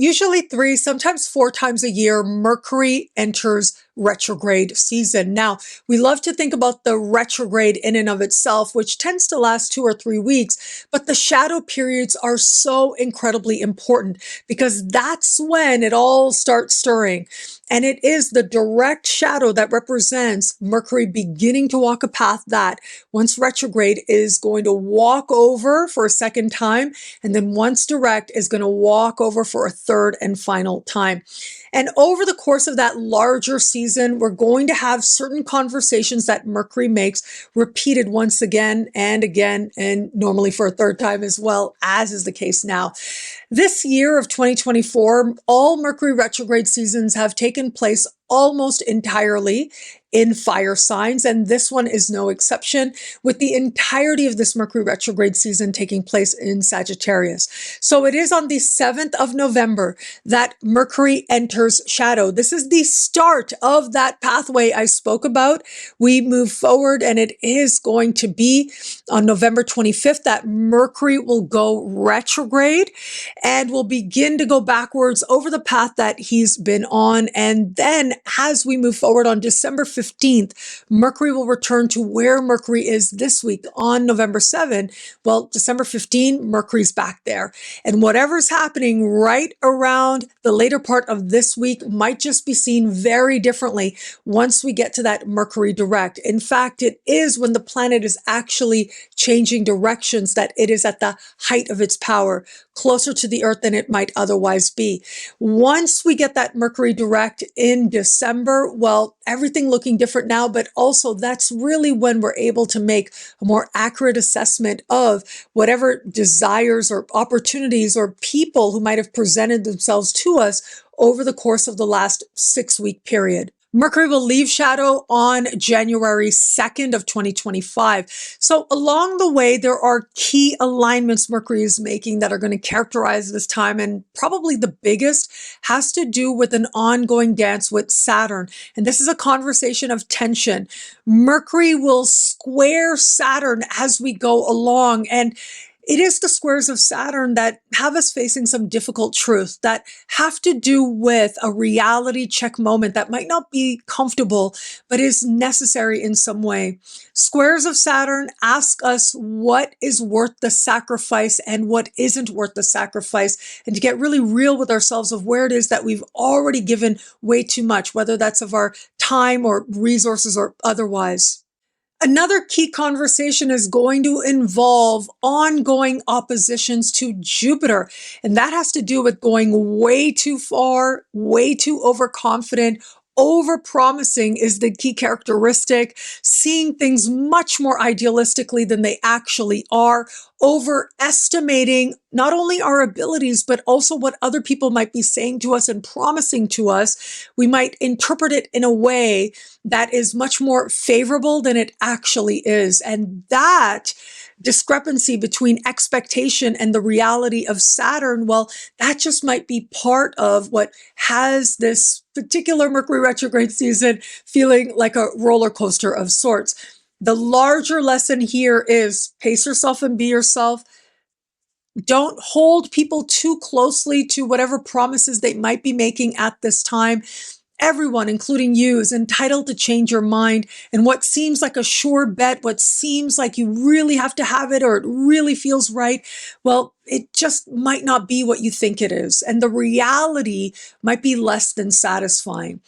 Usually 3, sometimes 4 times a year, Mercury enters retrograde season. Now, we love to think about the retrograde in and of itself, which tends to last 2 or 3 weeks, but the shadow periods are so incredibly important because that's when it all starts stirring. And it is the direct shadow that represents Mercury beginning to walk a path that, once retrograde, is going to walk over for a second time, and then once direct is going to walk over for a third and final time. And over the course of that larger season, we're going to have certain conversations that Mercury makes repeated once again, and normally for a third time as well, as is the case now. This year of 2024, all Mercury retrograde seasons have taken place almost entirely in fire signs, and this one is no exception, with the entirety of this Mercury retrograde season taking place in Sagittarius. So it is on the 7th of November that Mercury enters shadow. This is the start of that pathway I spoke about. We move forward, and it is going to be on November 25th that Mercury will go retrograde and will begin to go backwards over the path that he's been on. And then as we move forward on December 15th, Mercury will return to where Mercury is this week on November 7. Well, December 15, Mercury's back there. And whatever's happening right around the later part of this week might just be seen very differently once we get to that Mercury direct. In fact, it is when the planet is actually changing directions that it is at the height of its power, closer to the Earth than it might otherwise be. Once we get that Mercury direct in December, well, everything looking different now, but also that's really when we're able to make a more accurate assessment of whatever desires or opportunities or people who might have presented themselves to us over the course of the last 6-week period. Mercury will leave shadow on January 2nd of 2025. So along the way, there are key alignments Mercury is making that are going to characterize this time. And probably the biggest has to do with an ongoing dance with Saturn. And this is a conversation of tension. Mercury will square Saturn as we go along. And it is the squares of Saturn that have us facing some difficult truths that have to do with a reality check moment that might not be comfortable, but is necessary in some way. Squares of Saturn ask us what is worth the sacrifice and what isn't worth the sacrifice, and to get really real with ourselves of where it is that we've already given way too much, whether that's of our time or resources or otherwise. Another key conversation is going to involve ongoing oppositions to Jupiter, and that has to do with going way too far, way too overconfident. Over-promising is the key characteristic, seeing things much more idealistically than they actually are, overestimating not only our abilities, but also what other people might be saying to us and promising to us. We might interpret it in a way that is much more favorable than it actually is. And that discrepancy between expectation and the reality of Saturn, well, that just might be part of what has this particular Mercury retrograde season feeling like a roller coaster of sorts. The larger lesson here is pace yourself and be yourself. Don't hold people too closely to whatever promises they might be making at this time. Everyone, including you, is entitled to change your mind. And what seems like a sure bet, what seems like you really have to have it or it really feels right, well, it just might not be what you think it is. And the reality might be less than satisfying.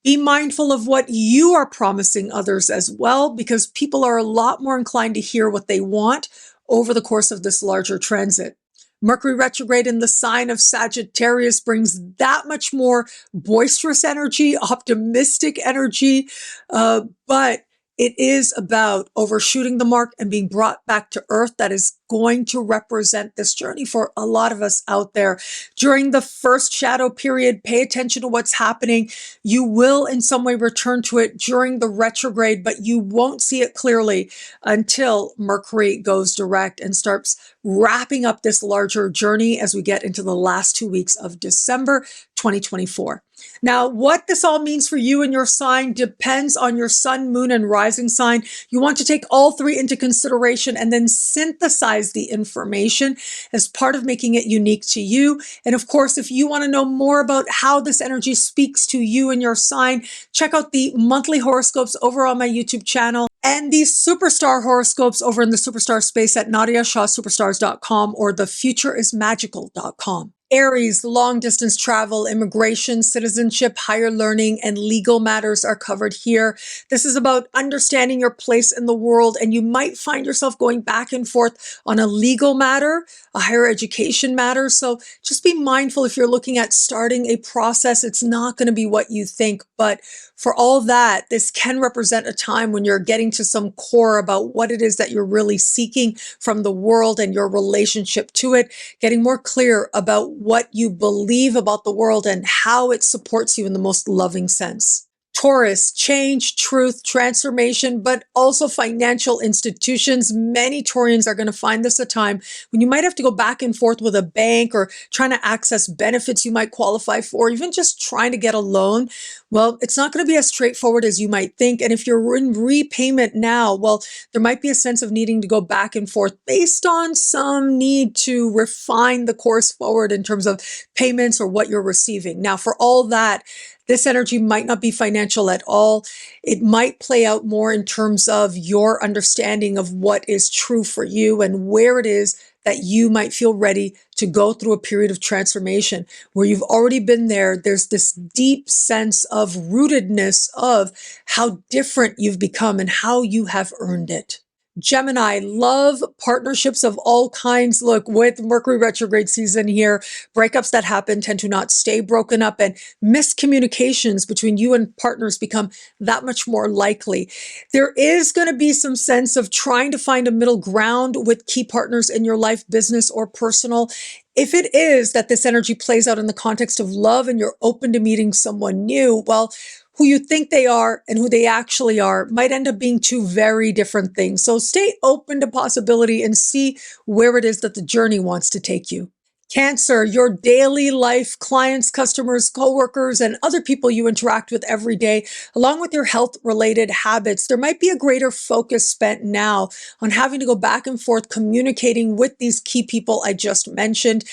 Be mindful of what you are promising others as well, because people are a lot more inclined to hear what they want over the course of this larger transit. Mercury retrograde in the sign of Sagittarius brings that much more boisterous energy, optimistic energy, but it is about overshooting the mark and being brought back to earth. That is going to represent this journey for a lot of us out there. During the first shadow period, pay attention to what's happening. You will in some way return to it during the retrograde, but you won't see it clearly until Mercury goes direct and starts wrapping up this larger journey as we get into the last 2 weeks of December 2024. Now, what this all means for you and your sign depends on your sun, moon, and rising sign. You want to take all three into consideration and then synthesize the information as part of making it unique to you. And of course, if you want to know more about how this energy speaks to you and your sign, check out the monthly horoscopes over on my YouTube channel and the superstar horoscopes over in the superstar space at NadiyaShahSuperstars.com or thefutureismagical.com. Aries, long distance travel, immigration, citizenship, higher learning, and legal matters are covered here. This is about understanding your place in the world, and you might find yourself going back and forth on a legal matter, a higher education matter. So just be mindful if you're looking at starting a process, it's not going to be what you think. But for all that, this can represent a time when you're getting to some core about what it is that you're really seeking from the world and your relationship to it, getting more clear about what you believe about the world and how it supports you in the most loving sense. Taurus, change, truth, transformation, but also financial institutions. Many Taurians are going to find this a time when you might have to go back and forth with a bank or trying to access benefits you might qualify for, even just trying to get a loan. Well, it's not going to be as straightforward as you might think. And if you're in repayment now, well, there might be a sense of needing to go back and forth based on some need to refine the course forward in terms of payments or what you're receiving. Now, for all that, this energy might not be financial at all. It might play out more in terms of your understanding of what is true for you and where it is that you might feel ready to go through a period of transformation where you've already been there. There's this deep sense of rootedness of how different you've become and how you have earned it. Gemini, love, partnerships of all kinds. Look, with Mercury retrograde season here, breakups that happen tend to not stay broken up, and miscommunications between you and partners become that much more likely. There is going to be some sense of trying to find a middle ground with key partners in your life, business or personal. If it is that this energy plays out in the context of love and you're open to meeting someone new, well, who you think they are and who they actually are might end up being two very different things. So stay open to possibility and see where it is that the journey wants to take you. Cancer, your daily life, clients, customers, coworkers, and other people you interact with every day, along with your health-related habits, there might be a greater focus spent now on having to go back and forth communicating with these key people I just mentioned.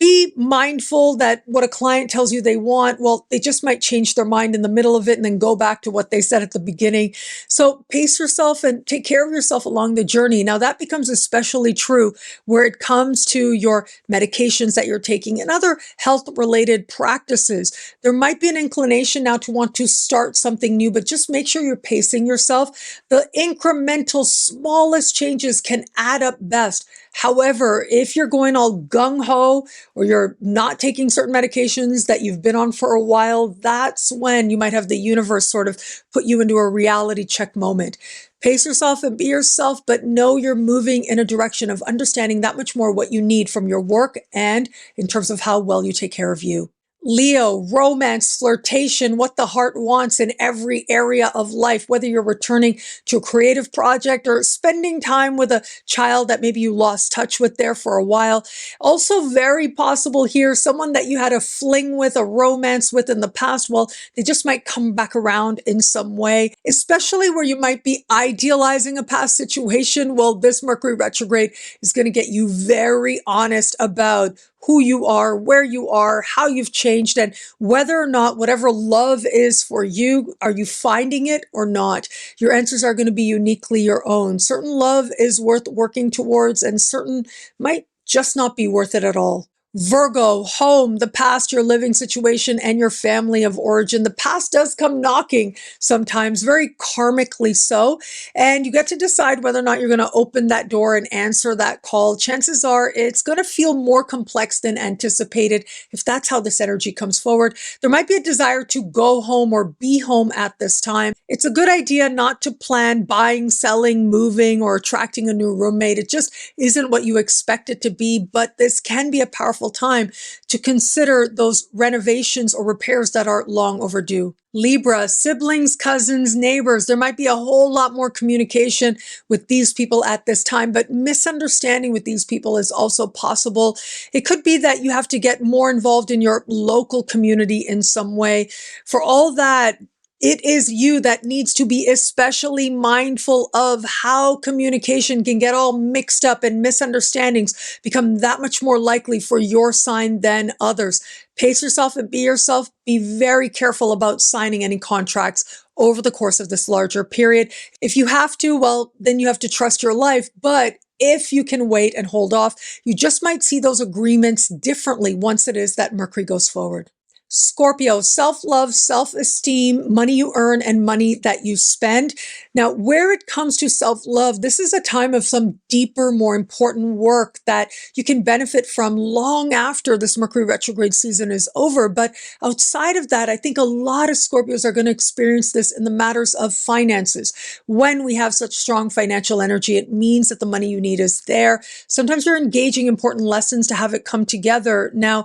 Be mindful that what a client tells you they want, well, they just might change their mind in the middle of it and then go back to what they said at the beginning. So pace yourself and take care of yourself along the journey. Now that becomes especially true where it comes to your medications that you're taking and other health-related practices. There might be an inclination now to want to start something new, but just make sure you're pacing yourself. The incremental smallest changes can add up best. However, if you're going all gung-ho or you're not taking certain medications that you've been on for a while, that's when you might have the universe sort of put you into a reality check moment. Pace yourself and be yourself, but know you're moving in a direction of understanding that much more what you need from your work and in terms of how well you take care of you. Leo, romance, flirtation, what the heart wants in every area of life, whether you're returning to a creative project or spending time with a child that maybe you lost touch with there for a while. Also very possible here, someone that you had a fling with, a romance with in the past, well, they just might come back around in some way, especially where you might be idealizing a past situation. Well, this Mercury retrograde is going to get you very honest about who you are, where you are, how you've changed, and whether or not whatever love is for you, are you finding it or not? Your answers are going to be uniquely your own. Certain love is worth working towards, and certain might just not be worth it at all. Virgo, home, the past, your living situation, and your family of origin. The past does come knocking sometimes, very karmically so, and you get to decide whether or not you're going to open that door and answer that call. Chances are it's going to feel more complex than anticipated if that's how this energy comes forward. There might be a desire to go home or be home at this time. It's a good idea not to plan buying, selling, moving, or attracting a new roommate. It just isn't what you expect it to be, but this can be a powerful powerful time to consider those renovations or repairs that are long overdue. Libra, siblings, cousins, neighbors. There might be a whole lot more communication with these people at this time, but misunderstanding with these people is also possible. It could be that you have to get more involved in your local community in some way. For all that, it is you that needs to be especially mindful of how communication can get all mixed up and misunderstandings become that much more likely for your sign than others. Pace yourself and be yourself. Be very careful about signing any contracts over the course of this larger period. If you have to, well, then you have to trust your life. But if you can wait and hold off, you just might see those agreements differently once it is that Mercury goes forward. Scorpio, self-love, self-esteem, money you earn, and money that you spend. Now, where it comes to self-love, this is a time of some deeper, more important work that you can benefit from long after this Mercury retrograde season is over. But outside of that, I think a lot of Scorpios are going to experience this in the matters of finances. When we have such strong financial energy, it means that the money you need is there. Sometimes you're engaging important lessons to have it come together. Now,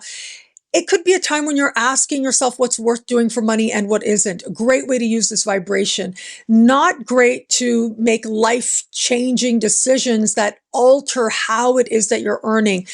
it could be a time when you're asking yourself what's worth doing for money and what isn't. A great way to use this vibration. Not great to make life-changing decisions that alter how it is that you're earning.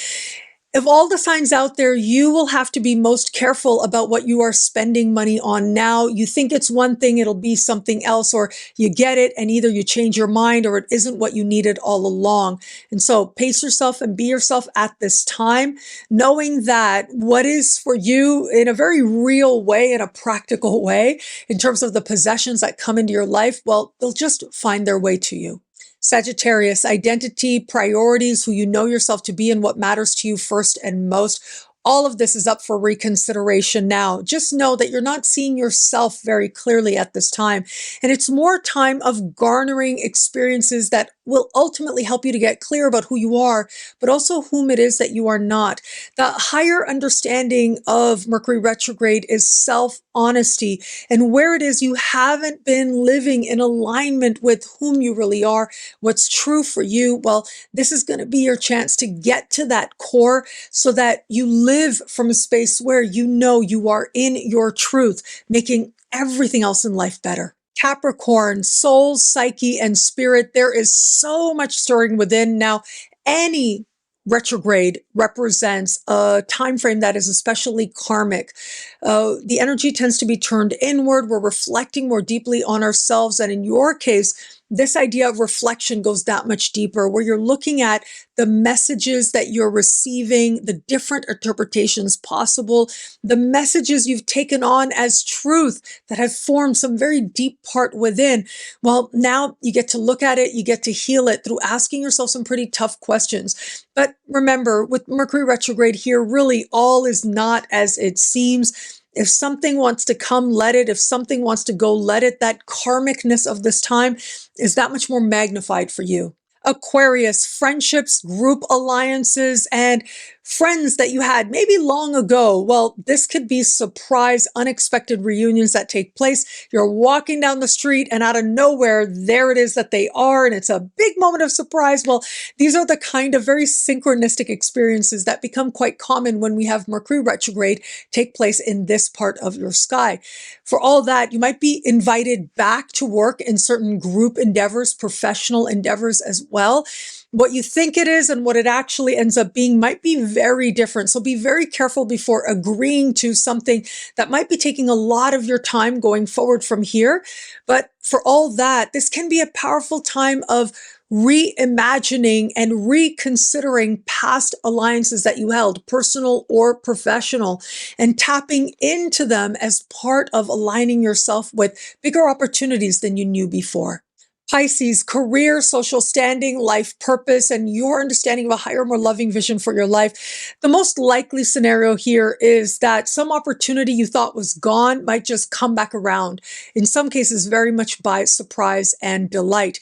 Of all the signs out there, you will have to be most careful about what you are spending money on now. You think it's one thing, it'll be something else, or you get it and either you change your mind or it isn't what you needed all along. And so pace yourself and be yourself at this time, knowing that what is for you in a very real way, in a practical way, in terms of the possessions that come into your life, well, they'll just find their way to you. Sagittarius, identity, priorities, who you know yourself to be and what matters to you first and most. All of this is up for reconsideration now. Just know that you're not seeing yourself very clearly at this time. And it's more time of garnering experiences that will ultimately help you to get clear about who you are, but also whom it is that you are not. The higher understanding of Mercury retrograde is self-honesty, and where it is you haven't been living in alignment with whom you really are, what's true for you. Well, this is going to be your chance to get to that core so that you live from a space where you know you are in your truth, making everything else in life better. Capricorn, soul, psyche, and spirit. There is so much stirring within. Now, any retrograde represents a time frame that is especially karmic. The energy tends to be turned inward. We're reflecting more deeply on ourselves. And in your case, this idea of reflection goes that much deeper, where you're looking at the messages that you're receiving, the different interpretations possible, the messages you've taken on as truth that have formed some very deep part within. Well, now you get to look at it, you get to heal it through asking yourself some pretty tough questions. But remember, with Mercury retrograde here, really all is not as it seems. If something wants to come, let it. If something wants to go, let it. That karmicness of this time is that much more magnified for you. Aquarius, friendships, group alliances, and friends that you had maybe long ago. Well, this could be surprise, unexpected reunions that take place. You're walking down the street and out of nowhere, there it is that they are, and it's a big moment of surprise. Well, these are the kind of very synchronistic experiences that become quite common when we have Mercury retrograde take place in this part of your sky. For all that, you might be invited back to work in certain group endeavors, professional endeavors as well. What you think it is and what it actually ends up being might be very different. So be very careful before agreeing to something that might be taking a lot of your time going forward from here. But for all that, this can be a powerful time of reimagining and reconsidering past alliances that you held, personal or professional, and tapping into them as part of aligning yourself with bigger opportunities than you knew before. Pisces, career, social standing, life purpose, and your understanding of a higher, more loving vision for your life. The most likely scenario here is that some opportunity you thought was gone might just come back around. In some cases, very much by surprise and delight.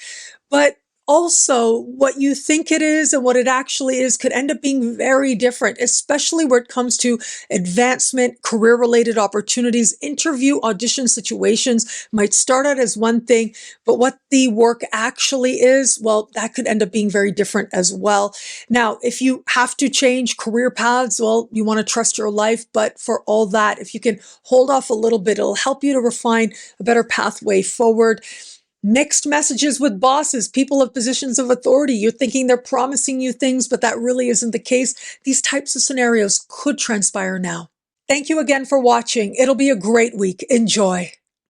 But Also, what you think it is and what it actually is could end up being very different, especially where it comes to advancement, career-related opportunities, interview, audition situations might start out as one thing, but what the work actually is, well, that could end up being very different as well. Now, if you have to change career paths, well, you want to trust your life, but for all that, if you can hold off a little bit, it'll help you to refine a better pathway forward. Mixed messages with bosses, people of positions of authority. You're thinking they're promising you things, but that really isn't the case. These types of scenarios could transpire now. Thank you again for watching. It'll be a great week. Enjoy.